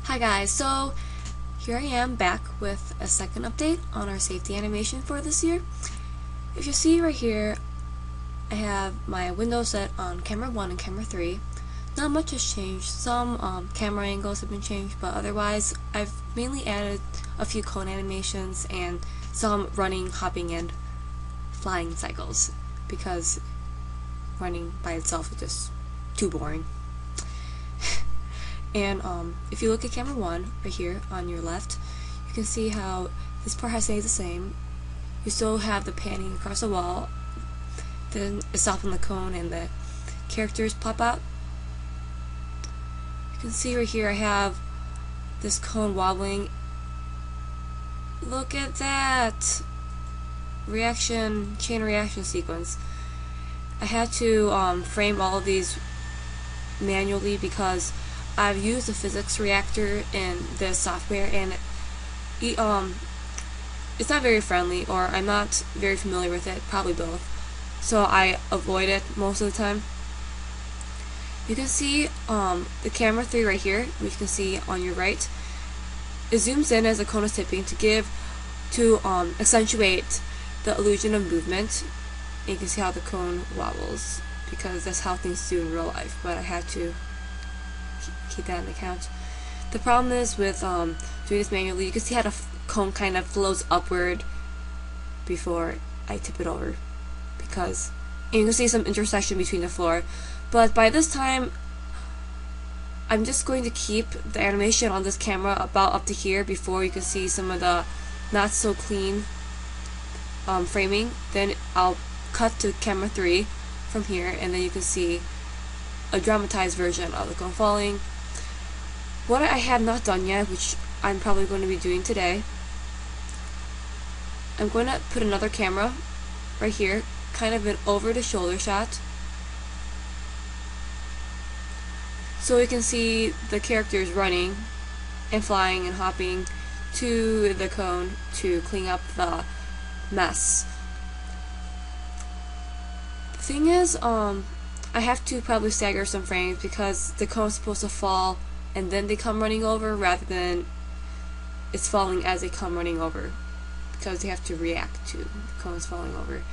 Hi guys, so here I am back with a second update on our safety animation for this year. If you see right here, I have my window set on camera 1 and camera 3. Not much has changed. Some camera angles have been changed, but otherwise I've mainly added a few cone animations and some running, hopping, and flying cycles because running by itself is just too boring. And if you look at camera 1 right here on your left, you can see how this part has stayed the same. You still have the panning across the wall, then it's off on the cone and the characters pop out. You can see right here I have this cone wobbling. Look at that! Chain reaction sequence. I had to frame all of these manually because I've used a physics reactor in this software and it's not very friendly, or I'm not very familiar with it, probably both, so I avoid it most of the time. You can see the camera 3 right here, which you can see on your right. It zooms in as the cone is tipping to accentuate the illusion of movement. And you can see how the cone wobbles because that's how things do in real life, but I had to keep that in account. The problem is with doing this manually, you can see how the cone kind of flows upward before I tip it over, and you can see some intersection between the floor. But by this time, I'm just going to keep the animation on this camera about up to here before you can see some of the not so clean framing. Then I'll cut to camera 3 from here, and then you can see a dramatized version of the cone falling. What I have not done yet, which I'm probably going to be doing today, I'm going to put another camera right here, kind of an over the shoulder shot, so we can see the characters running and flying and hopping to the cone to clean up the mess. The thing is, I have to probably stagger some frames because the cone's supposed to fall and then they come running over, rather than it's falling as they come running over, because they have to react to the cones falling over.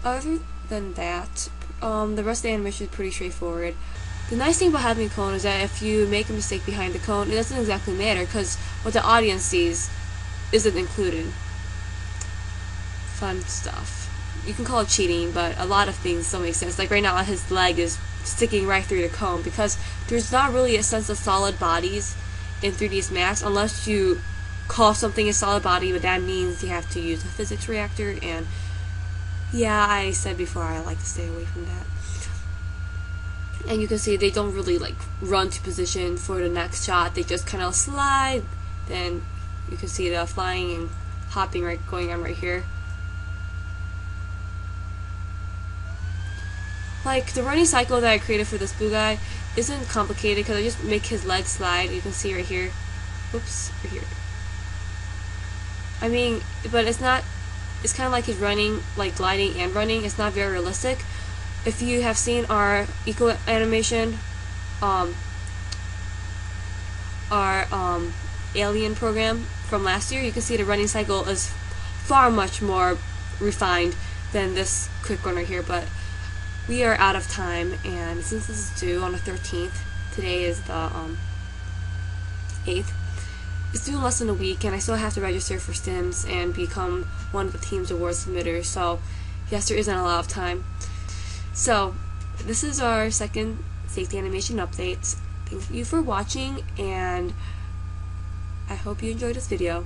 Other than that, the rest of the animation is pretty straightforward. The nice thing about having a cone is that if you make a mistake behind the cone, it doesn't exactly matter because what the audience sees isn't included. Fun stuff. You can call it cheating, but a lot of things don't make sense. Like right now, his leg is sticking right through the cone because there's not really a sense of solid bodies in 3ds Max unless you call something a solid body, but that means you have to use a physics reactor, and yeah, I said before I like to stay away from that. And you can see they don't really like run to position for the next shot, they just kind of slide. Then you can see the flying and hopping going on right here. Like, the running cycle that I created for this blue guy isn't complicated because I just make his legs slide. You can see right here. Whoops, right here. I mean, but it's not, it's kind of like he's running, like gliding and running. It's not very realistic. If you have seen our eco animation, our alien program from last year, you can see the running cycle is far much more refined than this quick one right here, but we are out of time, and since this is due on the 13th, today is the 8th, it's due in less than a week, and I still have to register for Stims and become one of the team's award submitters, so yes, there isn't a lot of time. So, this is our second safety animation update. Thank you for watching, and I hope you enjoyed this video.